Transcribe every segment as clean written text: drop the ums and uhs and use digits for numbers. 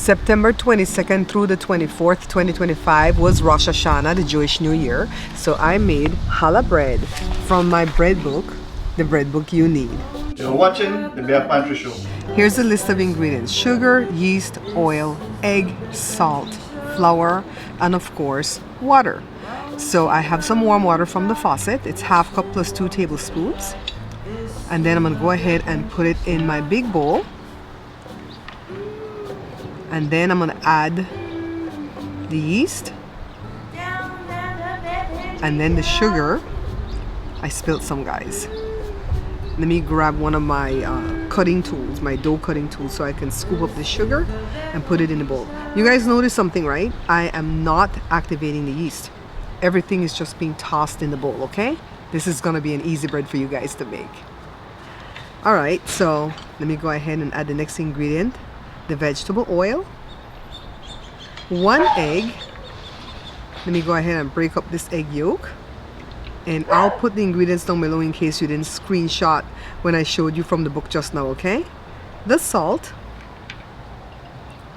September 22nd through the 24th, 2025 was Rosh Hashanah, the Jewish New Year. So I made challah bread from my bread book, the bread book you need. You're watching the Bear Pantry Show. Here's a list of ingredients: sugar, yeast, oil, egg, salt, flour, and of course, water. So I have some warm water from the faucet. It's half cup plus 2 tablespoons. And then I'm gonna go ahead and put it in my big bowl. And then I'm gonna add the yeast. And then the sugar. I spilled some, guys. Let me grab one of my cutting tools, my dough cutting tools, so I can scoop up the sugar and put it in the bowl. You guys notice something, right? I am not activating the yeast. Everything is just being tossed in the bowl, okay? This is gonna be an easy bread for you guys to make. All right, so let me go ahead and add the next ingredient, the vegetable oil, 1 egg. Let me go ahead and break up this egg yolk. And I'll put the ingredients down below in case you didn't screenshot when I showed you from the book just now, okay? The salt.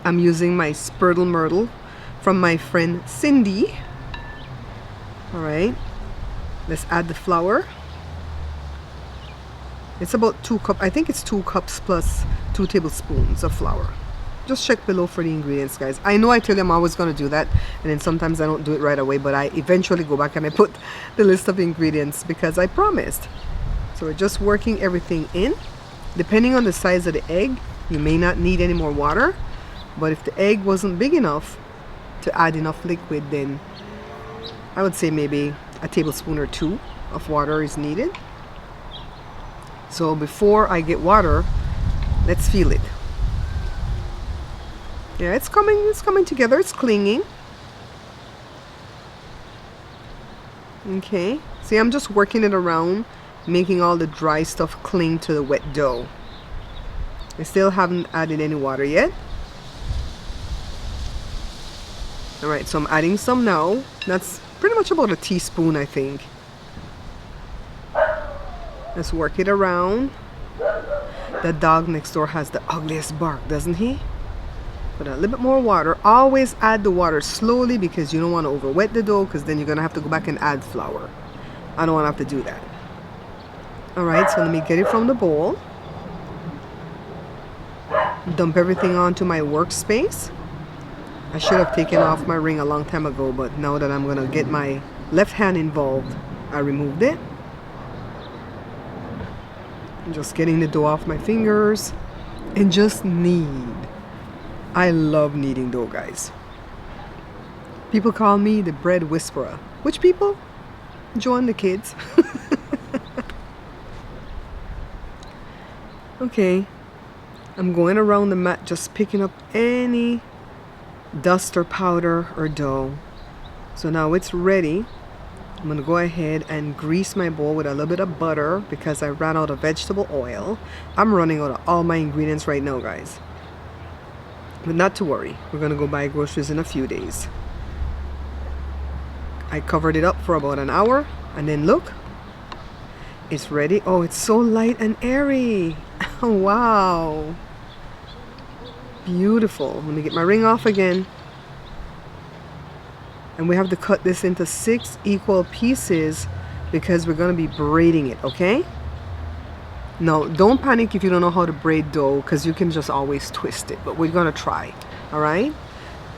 I'm using my Spurtle Myrtle from my friend Cindy. All right, let's add the flour. It's about 2 cups, I think it's 2 cups plus 2 tablespoons of flour. Just check below for the ingredients, guys. I know I tell you I'm always going to do that, and then sometimes I don't do it right away, but I eventually go back and I put the list of ingredients because I promised. So we're just working everything in. Depending on the size of the egg, you may not need any more water, but if the egg wasn't big enough to add enough liquid, then I would say maybe a tablespoon or 2 of water is needed. So before I get water, let's feel it. Yeah, it's coming together, it's clinging. Okay, see, I'm just working it around, making all the dry stuff cling to the wet dough. I still haven't added any water yet. All right, so I'm adding some now. That's pretty much about a teaspoon, I think. Let's work it around. The dog next door has the ugliest bark, doesn't he? Put a little bit more water. Always add the water slowly because you don't want to over wet the dough, because then you're gonna have to go back and add flour. I don't want to have to do that. All right, so let me get it from the bowl. Dump everything onto my workspace. I should have taken off my ring a long time ago, but now that I'm gonna get my left hand involved, I removed it. I'm just getting the dough off my fingers and just knead. I love kneading dough, guys. People call me the bread whisperer. Which people? Join the kids. Okay, I'm going around the mat just picking up any dust or powder or dough. So now it's ready. I'm gonna go ahead and grease my bowl with a little bit of butter because I ran out of vegetable oil. I'm running out of all my ingredients right now, guys. But not to worry, we're gonna go buy groceries in a few days. I covered it up for about an hour, and then look, it's ready. Oh, it's so light and airy. Wow, beautiful. Let me get my ring off again. And we have to cut this into 6 equal pieces because we're gonna be braiding it, okay? Now, don't panic if you don't know how to braid dough, because you can just always twist it, but we're gonna try, all right?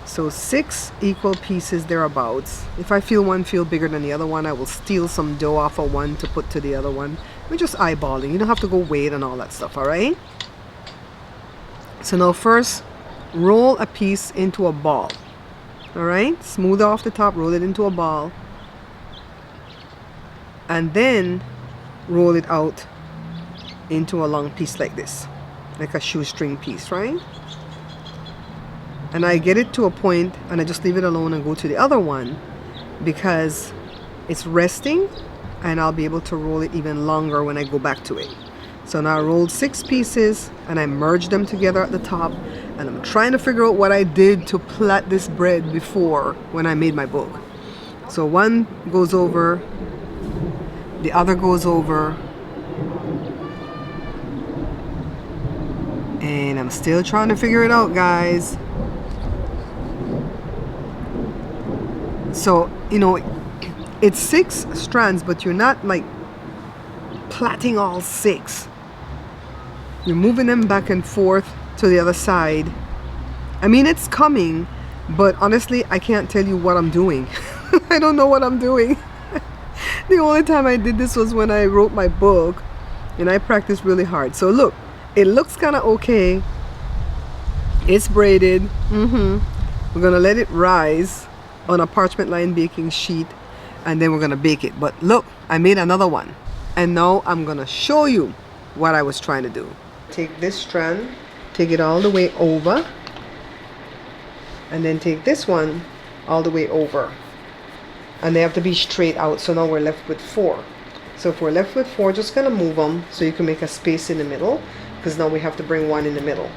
So 6 equal pieces thereabouts. If I feel one feel bigger than the other one, I will steal some dough off of one to put to the other one. We're just eyeballing. You don't have to go weigh it and all that stuff, all right? So now first, roll a piece into a ball, all right? Smooth off the top, roll it into a ball. And then roll it out into a long piece like this, like a shoestring piece, right? And I get it to a point and I just leave it alone and go to the other one because it's resting, and I'll be able to roll it even longer when I go back to it. So now I rolled 6 pieces and I merged them together at the top, and I'm trying to figure out what I did to plait this bread before when I made my book. So one goes over, the other goes over, and I'm still trying to figure it out, guys. So, you know, it's 6 strands, but you're not like plaiting all 6. You're moving them back and forth to the other side. I mean, it's coming, but honestly, I can't tell you what I'm doing. I don't know what I'm doing. The only time I did this was when I wrote my book, and I practiced really hard. So look, it looks kind of okay. It's braided. We're gonna let it rise on a parchment lined baking sheet, and then we're gonna bake it. But look, I made another one, and now I'm gonna show you what I was trying to do. Take this strand, take it all the way over, and then take this one all the way over, and they have to be straight out. So now we're left with 4. So if we're left with 4, just gonna move them so you can make a space in the middle, because now we have to bring one in the middle.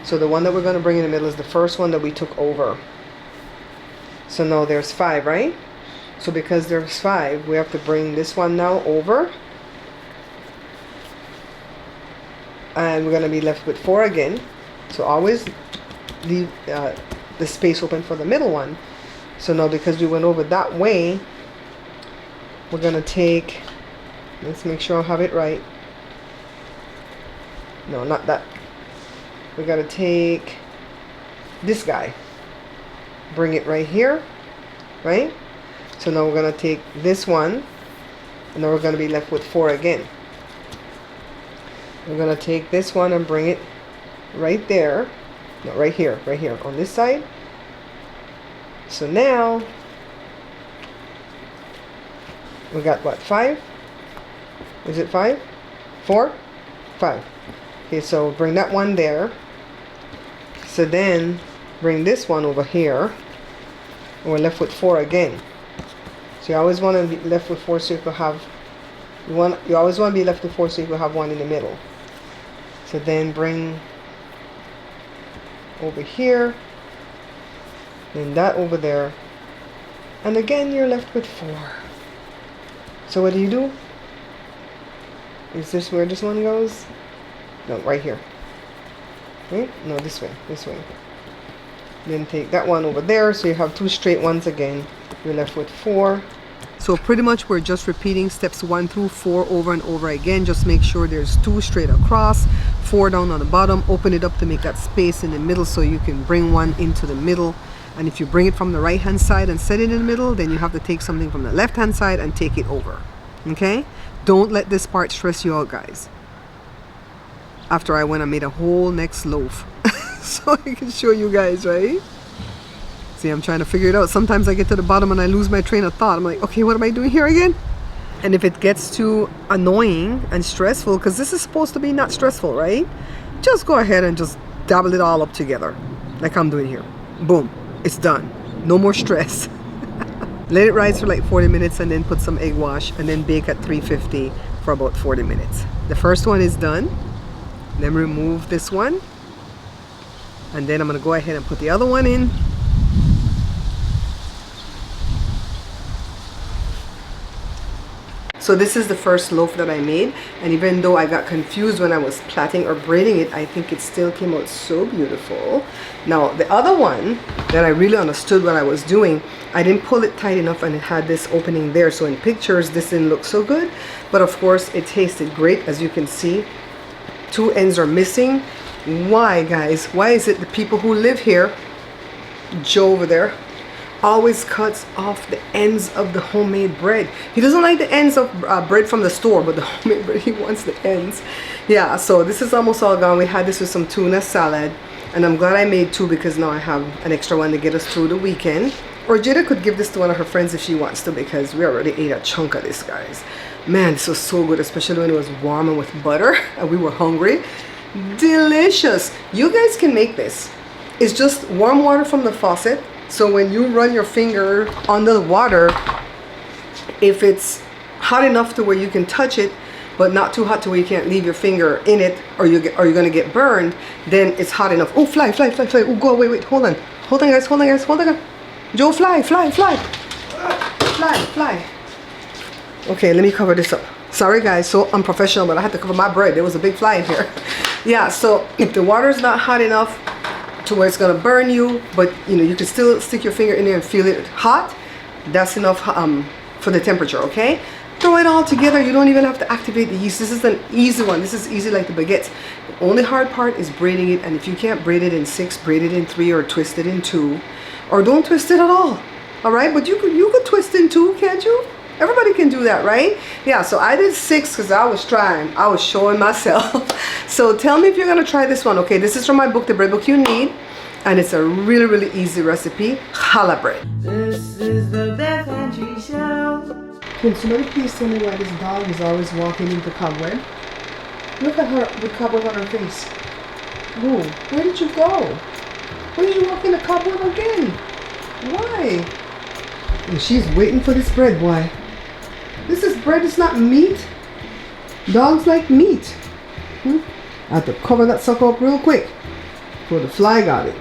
So the one that we're gonna bring in the middle is the first one that we took over. So now there's 5, right? So because there's 5, we have to bring this one now over, and we're gonna be left with 4 again. So always leave the space open for the middle one. So now because we went over that way, we're gonna take, let's make sure I have it right. No, not that. We gotta take this guy, bring it right here, right? So now we're gonna take this one, and then we're gonna be left with 4 again. We're gonna take this one and bring it right there. No, right here on this side. So now we got what, 5? Is it 5? 4? 5. Okay, so bring that one there. So then bring this one over here, and we're left with 4 again. So you always want to be left with 4 so you can have you always want to be left with 4 so you can have one in the middle. So then bring over here, and that over there, and again you're left with 4. So what do? Is this where this one goes? No, right here. Right? No, this way. Then take that one over there, so you have 2 straight ones again. You're left with 4. So pretty much we're just repeating steps 1 through 4 over and over again. Just make sure there's 2 straight across, 4 down on the bottom. Open it up to make that space in the middle so you can bring one into the middle. And if you bring it from the right hand side and set it in the middle, then you have to take something from the left hand side and take it over. Okay? Don't let this part stress you out, guys. After I went and made a whole next loaf so I can show you guys, right? See, I'm trying to figure it out. Sometimes I get to the bottom and I lose my train of thought. I'm like, okay, what am I doing here again? And if it gets too annoying and stressful, because this is supposed to be not stressful, right? Just go ahead and just dabble it all up together like I'm doing here. Boom, it's done. No more stress. Let it rise for like 40 minutes and then put some egg wash and then bake at 350 for about 40 minutes. The first one is done. Then remove this one, and then I'm going to go ahead and put the other one in. So this is the first loaf that I made, and even though I got confused when I was plaiting or braiding it, I think it still came out so beautiful. Now the other one that I really understood what I was doing, I didn't pull it tight enough and it had this opening there, so in pictures this didn't look so good, but of course it tasted great. As you can see, 2 ends are missing. Why, guys? Why is it the people who live here, Joe over there, always cuts off the ends of the homemade bread? He doesn't like the ends of bread from the store, but the homemade bread, he wants the ends. Yeah, so this is almost all gone. We had this with some tuna salad, and I'm glad I made 2 because now I have an extra one to get us through the weekend. Or Jada could give this to one of her friends if she wants to, because we already ate a chunk of this, guys. Man, this was so good, especially when it was warm and with butter and we were hungry. Delicious. You guys can make this. It's just warm water from the faucet. So when you run your finger under the water, if it's hot enough to where you can touch it, but not too hot to where you can't leave your finger in it, or you're gonna get burned, then it's hot enough. Oh, fly. Oh, go away, wait, hold on, guys. Joe, fly. Okay, let me cover this up. Sorry guys, so unprofessional, but I had to cover my bread. There was a big fly in here. Yeah, so if the water's not hot enough to where it's gonna burn you, but you know, you can still stick your finger in there and feel it hot, That's enough for the temperature, okay? Throw it all together. You don't even have to activate the yeast. This is an easy one. This is easy like the baguettes. The only hard part is braiding it, and if you can't braid it in 6, braid it in 3 or twist it in 2, or don't twist it at all. All right, but you could twist in 2, can't you? Everybody can do that, right? Yeah, so I did 6 because I was trying. I was showing myself. So tell me if you're gonna try this one, okay? This is from my book, The Bread Book You Need, and it's a really, really easy recipe, challah bread. This is the Beth Entry Show. Can somebody please tell me why this dog is always walking into cobweb? Look at her with cobweb on her face. Oh, where did you go? Why did you walk into cobweb again? Why? And she's waiting for this bread, why? This is bread, it's not meat. Dogs like meat. I have to cover that sucker up real quick before the fly got it.